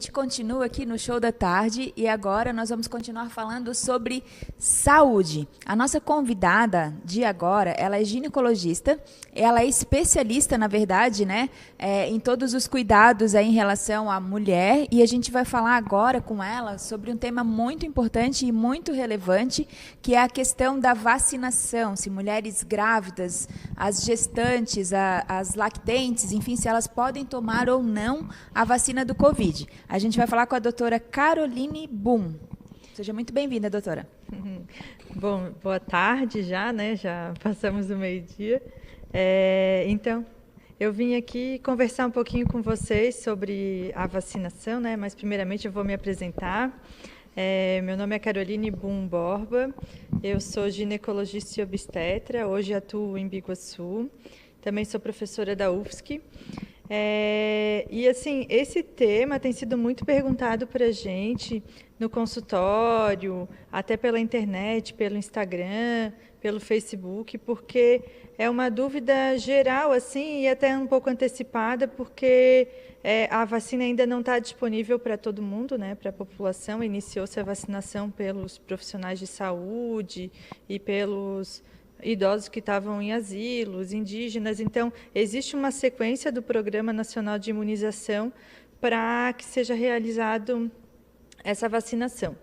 A gente continua aqui no Show da Tarde e agora nós vamos continuar falando sobre saúde. A nossa convidada de agora, ela é ginecologista, ela é especialista, na verdade, né, em todos os cuidados aí em relação à mulher, e a gente vai falar agora com ela sobre um tema muito importante e muito relevante, que é a questão da vacinação, se mulheres grávidas, as gestantes, as lactentes, enfim, se elas podem tomar ou não a vacina do Covid. A gente vai falar com a doutora Caroline Boom. Seja muito bem-vinda, doutora. Bom, boa tarde já, né? Já passamos o meio-dia. Então, eu vim aqui conversar um pouquinho com vocês sobre a vacinação, né? Mas, primeiramente, eu vou me apresentar. Meu nome é Caroline Boom Borba, eu sou ginecologista e obstetra, hoje atuo em Biguaçu, também sou professora da UFSC. E assim, esse tema tem sido muito perguntado para a gente no consultório, até pela internet, pelo Instagram, pelo Facebook, porque é uma dúvida geral, assim, e até um pouco antecipada, porque a vacina ainda não está disponível para todo mundo, né, para a população. Iniciou-se a vacinação pelos profissionais de saúde e pelos idosos que estavam em asilos, indígenas. Então, existe uma sequência do Programa Nacional de Imunização para que seja realizado essa vacinação.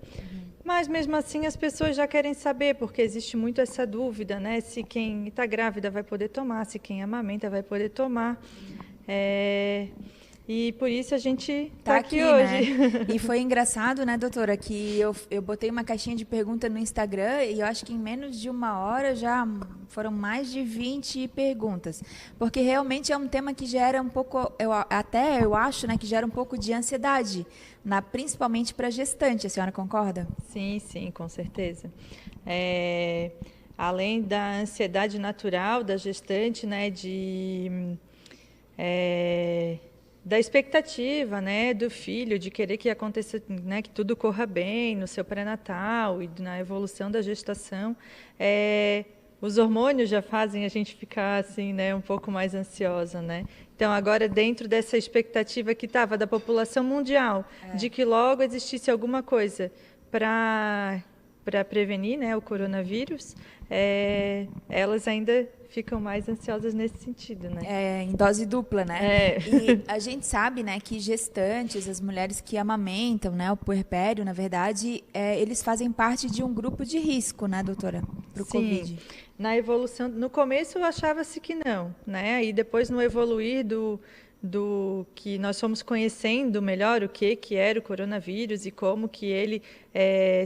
Mas, mesmo assim, as pessoas já querem saber, porque existe muito essa dúvida, né? Se quem está grávida vai poder tomar, se quem amamenta vai poder tomar. E por isso a gente está aqui hoje. Né? E foi engraçado, né, doutora, que eu botei uma caixinha de pergunta no Instagram e eu acho que em menos de uma hora já foram mais de 20 perguntas. Porque realmente é um tema que gera um pouco, eu acho, né, que gera um pouco de ansiedade, principalmente para gestante. A senhora concorda? Sim, sim, com certeza. Além da ansiedade natural da gestante, né, da expectativa, né, do filho, de querer que aconteça, né, que tudo corra bem no seu pré-natal e na evolução da gestação, os hormônios já fazem a gente ficar assim, né, um pouco mais ansiosa, né? Então, agora, dentro dessa expectativa que estava da população mundial, de que logo existisse alguma coisa para prevenir, né, o coronavírus, elas ainda ficam mais ansiosas nesse sentido, né? Em dose dupla, né? E a gente sabe, né, que gestantes, as mulheres que amamentam, né, o puerpério, na verdade, eles fazem parte de um grupo de risco, né, doutora, para o Covid. Na evolução, no começo achava-se que não, né? E depois no evoluir do que nós fomos conhecendo melhor o que era o coronavírus e como que ele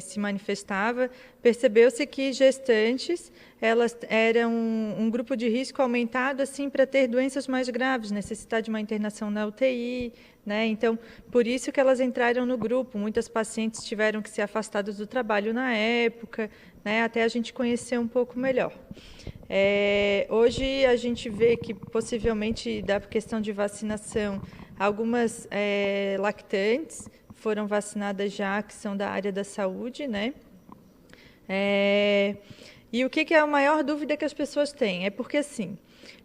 se manifestava, percebeu-se que gestantes elas eram um grupo de risco aumentado assim para ter doenças mais graves, necessitar de uma internação na UTI, né? Então, por isso que elas entraram no grupo. Muitas pacientes tiveram que ser afastadas do trabalho na época, né? Até a gente conhecer um pouco melhor. Hoje a gente vê que possivelmente da questão de vacinação, algumas lactantes foram vacinadas já, que são da área da saúde, né? E o que é a maior dúvida que as pessoas têm? É porque, assim,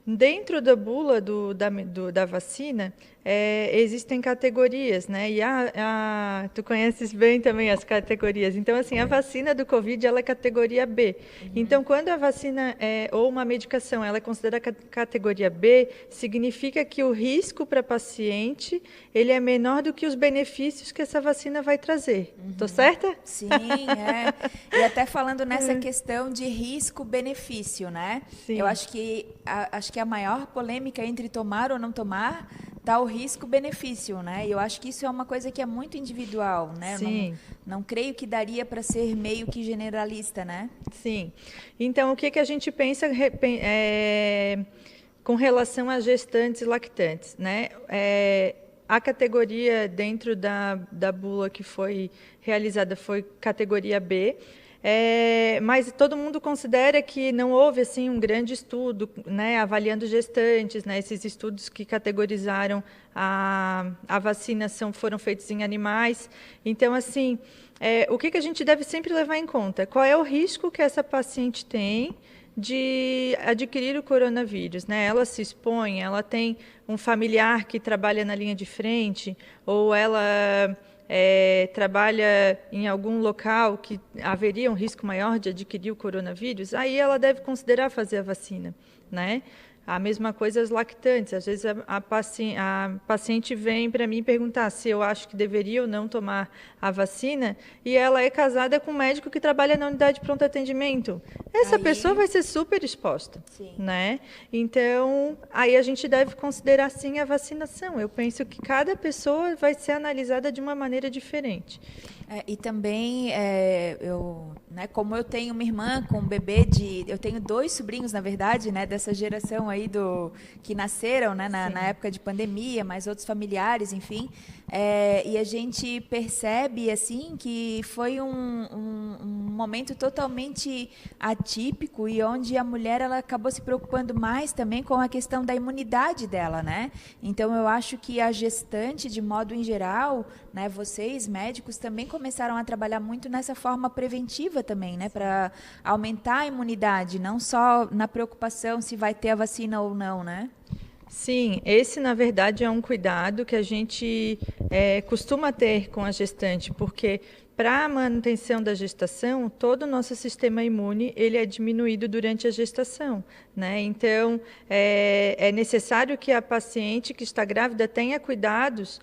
dentro da bula da vacina, existem categorias, né? E tu conheces bem também as categorias. Então, assim, a vacina do Covid, ela é categoria B. Então, quando a vacina ou uma medicação, ela é considerada categoria B, significa que o risco para paciente, ele é menor do que os benefícios que essa vacina vai trazer. Estou certa? Sim, E até falando nessa questão de risco-benefício, né? Sim. Eu acho que a maior polêmica entre tomar ou não tomar está o risco-benefício, né? E eu acho que isso é uma coisa que é muito individual, né? Sim. Não creio que daria para ser meio que generalista, né? Sim. Então, o que a gente pensa com relação a gestantes e lactantes, né? A categoria dentro da bula que foi realizada foi categoria B, mas todo mundo considera que não houve assim um grande estudo, né, avaliando gestantes, né, esses estudos que categorizaram a vacinação foram feitos em animais. Então, assim, o que a gente deve sempre levar em conta? Qual é o risco que essa paciente tem, de adquirir o coronavírus, né? Ela se expõe, ela tem um familiar que trabalha na linha de frente, ou ela trabalha em algum local que haveria um risco maior de adquirir o coronavírus, aí ela deve considerar fazer a vacina, né? A mesma coisa as lactantes. Às vezes a paciente vem para mim perguntar se eu acho que deveria ou não tomar a vacina, e ela é casada com um médico que trabalha na unidade de pronto atendimento. Essa pessoa vai ser super exposta, né? Então, aí a gente deve considerar sim a vacinação. Eu penso que cada pessoa vai ser analisada de uma maneira diferente. E também, como eu tenho uma irmã com um bebê eu tenho 2 sobrinhos, na verdade, né, dessa geração aí que nasceram, né, na época de pandemia, mais outros familiares, enfim, e a gente percebe, assim, que foi um momento totalmente atípico e onde a mulher, ela acabou se preocupando mais também com a questão da imunidade dela, né? Então, eu acho que a gestante, de modo em geral, né, vocês, médicos, também começaram a trabalhar muito nessa forma preventiva também, né, para aumentar a imunidade, não só na preocupação se vai ter a vacina ou não, né? Sim, esse na verdade é um cuidado que a gente costuma ter com a gestante, porque para a manutenção da gestação, todo o nosso sistema imune ele é diminuído durante a gestação, né? Então, é necessário que a paciente que está grávida tenha cuidados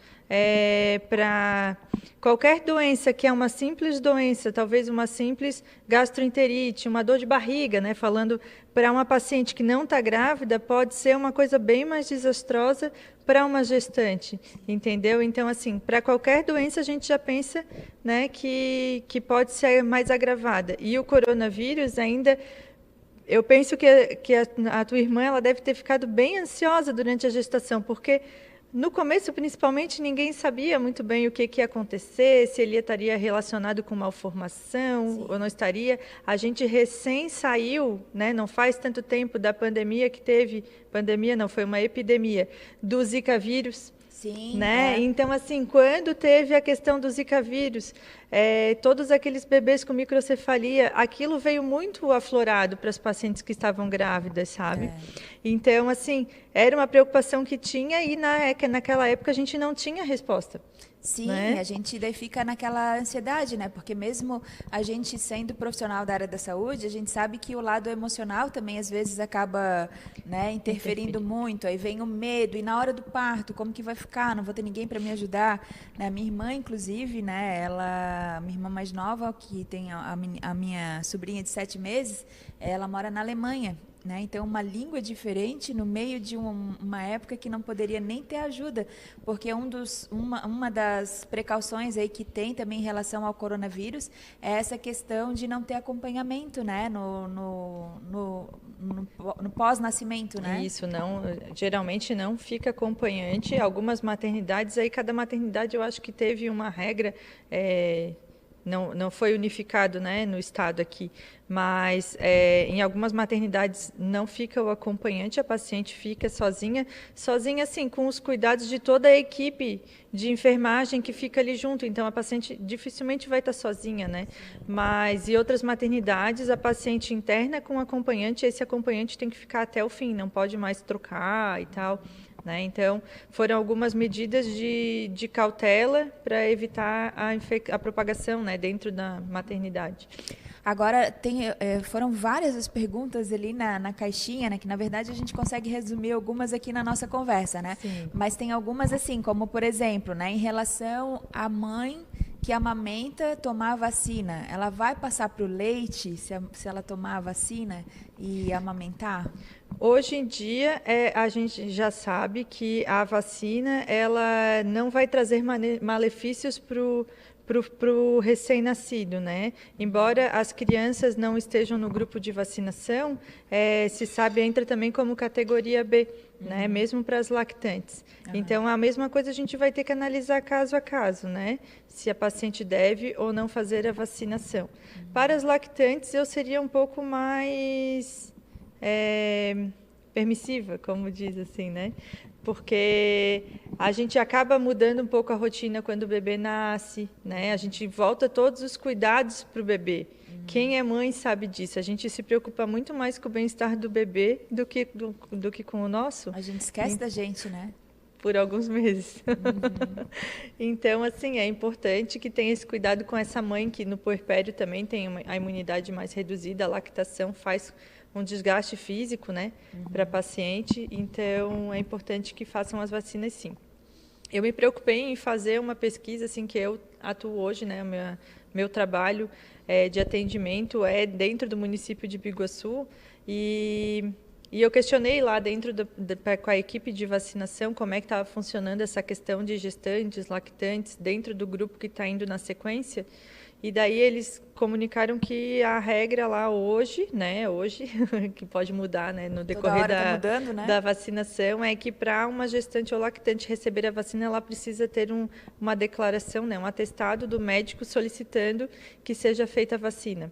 para qualquer doença que é uma simples doença, talvez uma simples gastroenterite, uma dor de barriga, né? Falando para uma paciente que não está grávida, pode ser uma coisa bem mais desastrosa para uma gestante, entendeu? Então, assim, para qualquer doença a gente já pensa, né, que pode ser mais agravada. E o coronavírus ainda, eu penso que a tua irmã ela deve ter ficado bem ansiosa durante a gestação, porque no começo, principalmente, ninguém sabia muito bem o que ia acontecer, se ele estaria relacionado com malformação ou não estaria. A gente recém saiu, né, não faz tanto tempo da pandemia que teve, pandemia não, foi uma epidemia, do Zika vírus. Sim, né? Então, assim, quando teve a questão do Zika vírus, todos aqueles bebês com microcefalia, aquilo veio muito aflorado para as pacientes que estavam grávidas, sabe? Então, assim, era uma preocupação que tinha e naquela época a gente não tinha resposta. Sim, né? A gente daí fica naquela ansiedade, né? Porque mesmo a gente sendo profissional da área da saúde, a gente sabe que o lado emocional também às vezes acaba, né, interferindo muito. Aí vem o medo, e na hora do parto, como que vai ficar? Não vou ter ninguém para me ajudar. Né? Minha irmã, inclusive, né, minha irmã mais nova, que tem a minha sobrinha de 7 meses, ela mora na Alemanha. Né? Então, uma língua diferente no meio de uma época que não poderia nem ter ajuda, porque uma das precauções aí que tem também em relação ao coronavírus é essa questão de não ter acompanhamento, né? no pós-nascimento, né? Isso, geralmente não fica acompanhante. Algumas maternidades, aí cada maternidade eu acho que teve uma regra, não foi unificado, né, no estado aqui, mas em algumas maternidades não fica o acompanhante, a paciente fica sozinha assim, com os cuidados de toda a equipe de enfermagem que fica ali junto, então a paciente dificilmente vai estar sozinha, né? Mas em outras maternidades, a paciente interna com o acompanhante, esse acompanhante tem que ficar até o fim, não pode mais trocar e tal. Né? Então, foram algumas medidas de cautela para evitar a propagação, né, dentro da maternidade. Agora, foram várias as perguntas ali na caixinha, né, que na verdade a gente consegue resumir algumas aqui na nossa conversa, né? Sim. Mas tem algumas assim, como por exemplo, né, em relação à mãe que amamenta tomar a vacina, ela vai passar para o leite se ela tomar a vacina e amamentar? Hoje em dia, a gente já sabe que a vacina ela não vai trazer malefícios para o recém-nascido, né? Embora as crianças não estejam no grupo de vacinação, se sabe, entra também como categoria B, né? Mesmo para as lactantes. Então, a mesma coisa a gente vai ter que analisar caso a caso, né? Se a paciente deve ou não fazer a vacinação. Para as lactantes, eu seria um pouco mais permissiva, como diz assim, né? Porque a gente acaba mudando um pouco a rotina quando o bebê nasce, né? A gente volta todos os cuidados para o bebê, Quem é mãe sabe disso. A gente se preocupa muito mais com o bem-estar do bebê do que com o nosso. A gente esquece da gente, né? Por alguns meses. Então, assim, é importante que tenha esse cuidado com essa mãe que no puerpério também tem a imunidade mais reduzida, a lactação faz um desgaste físico, né, para a paciente. Então, é importante que façam as vacinas, sim. Eu me preocupei em fazer uma pesquisa, assim, que eu atuo hoje, né, meu trabalho de atendimento é dentro do município de Biguaçu e eu questionei lá dentro com a equipe de vacinação como é que estava funcionando essa questão de gestantes, lactantes, dentro do grupo que está indo na sequência. E daí eles comunicaram que a regra lá hoje, né, que pode mudar, né, no decorrer mudando, né? da vacinação, é que para uma gestante ou lactante receber a vacina, ela precisa ter uma declaração, né, um atestado do médico solicitando que seja feita a vacina.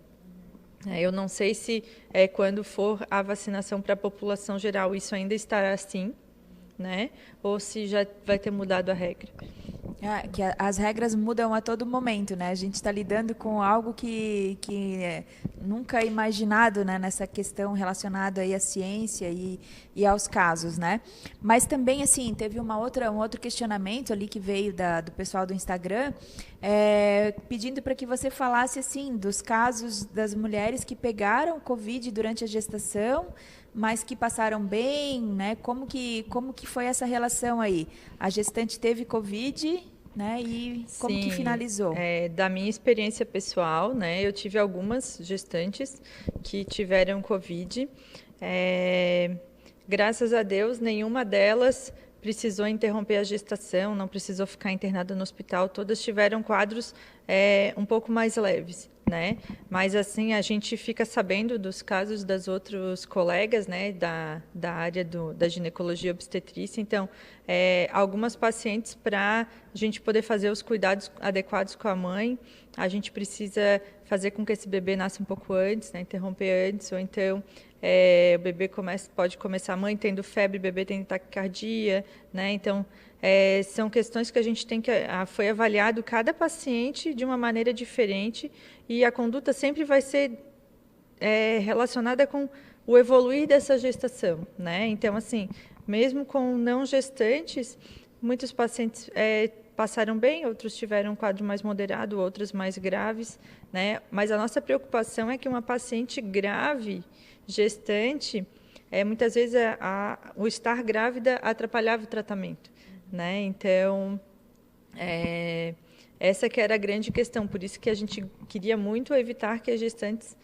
Eu não sei se quando for a vacinação para a população geral, isso ainda estará assim, né, ou se já vai ter mudado a regra. Que as regras mudam a todo momento, né? A gente está lidando com algo que nunca imaginado, né? Nessa questão relacionada aí à ciência e aos casos, né? Mas também, assim, teve um outro questionamento ali que veio do pessoal do Instagram, pedindo para que você falasse, assim, dos casos das mulheres que pegaram Covid durante a gestação, mas que passaram bem, né? Como que foi essa relação aí? A gestante teve Covid, né? E como que finalizou? Da minha experiência pessoal, né? Eu tive algumas gestantes que tiveram Covid. Graças a Deus, nenhuma delas precisou interromper a gestação, não precisou ficar internada no hospital. Todas tiveram quadros um pouco mais leves, né? Mas assim a gente fica sabendo dos casos das outros colegas, né, da área da ginecologia obstetrícia. Então, algumas pacientes, para a gente poder fazer os cuidados adequados com a mãe, a gente precisa fazer com que esse bebê nasça um pouco antes, né, interromper antes, ou então o bebê pode começar, a mãe tendo febre, o bebê tendo taquicardia, né? Então, são questões que a gente tem que... Foi avaliado cada paciente de uma maneira diferente e a conduta sempre vai ser relacionada com o evoluir dessa gestação, né? Então, assim, mesmo com não gestantes, muitos pacientes passaram bem, outros tiveram um quadro mais moderado, outros mais graves, né? Mas a nossa preocupação é que uma paciente grave, gestante, muitas vezes o estar grávida atrapalhava o tratamento, né? Então, essa que era a grande questão, por isso que a gente queria muito evitar que as gestantes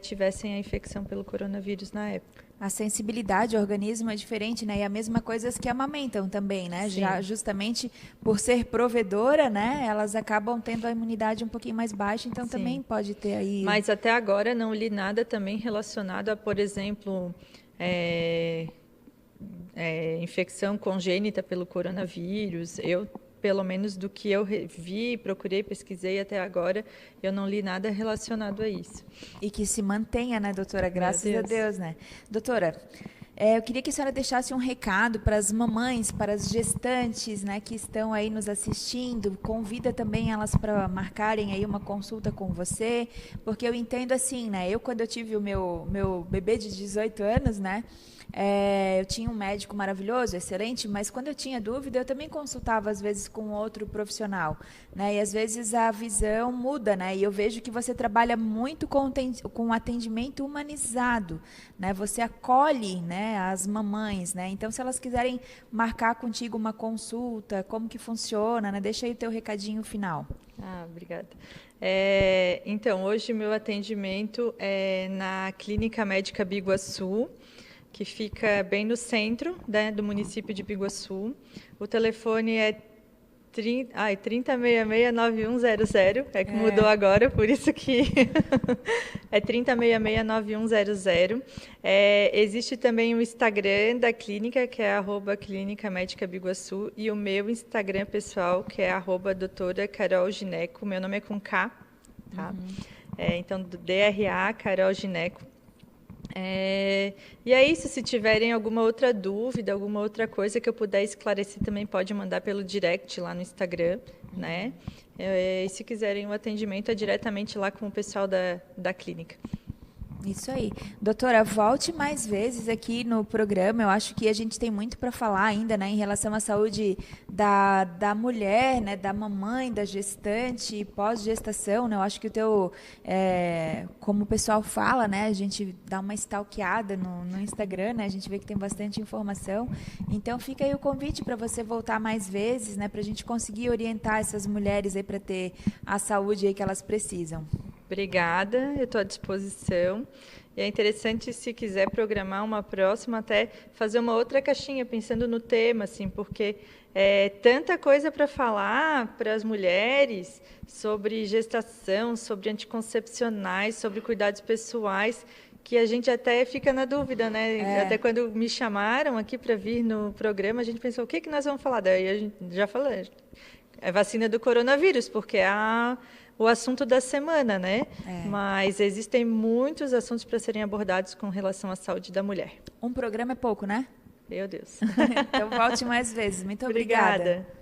tivessem a infecção pelo coronavírus na época. A sensibilidade ao organismo é diferente, né? E a mesma coisa as que amamentam também, né? Sim. Já justamente por ser provedora, né? Elas acabam tendo a imunidade um pouquinho mais baixa, então Sim. também pode ter aí... Mas até agora não li nada também relacionado a, por exemplo, infecção congênita pelo coronavírus. Eu, pelo menos do que eu vi, procurei, pesquisei até agora, eu não li nada relacionado a isso. E que se mantenha, né, doutora? Graças a Deus, né? Doutora, eu queria que a senhora deixasse um recado para as mamães, para as gestantes, né, que estão aí nos assistindo. Convida também elas para marcarem aí uma consulta com você, porque eu entendo assim, né? Eu, quando eu tive o meu bebê de 18 anos, né? Eu tinha um médico maravilhoso, excelente, mas quando eu tinha dúvida, eu também consultava, às vezes, com outro profissional, né? E, às vezes, a visão muda, né? E eu vejo que você trabalha muito com atendimento humanizado, né? Você acolhe, né, as mamães, né? Então, se elas quiserem marcar contigo uma consulta, como que funciona, né? Deixa aí o teu recadinho final. Obrigada. Então, hoje, meu atendimento é na Clínica Médica Biguaçu, que fica bem no centro, né, do município de Biguaçu. O telefone é 3066-9100, que mudou agora, por isso que é 3066-9100. Existe também o Instagram da clínica, que é @Clínica Médica Biguaçu, e o meu Instagram pessoal, que é @doutora Carol Gineco. Meu nome é com K, tá? Então, do DRA Carol Gineco. E é isso, se tiverem alguma outra dúvida, alguma outra coisa que eu puder esclarecer, também pode mandar pelo direct lá no Instagram, né? E se quiserem o atendimento, é diretamente lá com o pessoal da clínica. Isso aí. Doutora, volte mais vezes aqui no programa. Eu acho que a gente tem muito para falar ainda, né, em relação à saúde da mulher, né, da mamãe, da gestante, pós-gestação, né? Eu acho que o teu, como o pessoal fala, né, a gente dá uma stalkeada no Instagram, né, a gente vê que tem bastante informação. Então, fica aí o convite para você voltar mais vezes, né, para a gente conseguir orientar essas mulheres aí para ter a saúde aí que elas precisam. Obrigada, eu estou à disposição. E é interessante, se quiser programar uma próxima, até fazer uma outra caixinha, pensando no tema, assim, porque é tanta coisa para falar para as mulheres sobre gestação, sobre anticoncepcionais, sobre cuidados pessoais, que a gente até fica na dúvida, né? Até quando me chamaram aqui para vir no programa, a gente pensou, o que nós vamos falar? Daí a gente já falou, é vacina do coronavírus, porque é o assunto da semana, né? Mas existem muitos assuntos para serem abordados com relação à saúde da mulher. Um programa é pouco, né? Meu Deus. Então, volte mais vezes. Muito obrigada. Obrigada.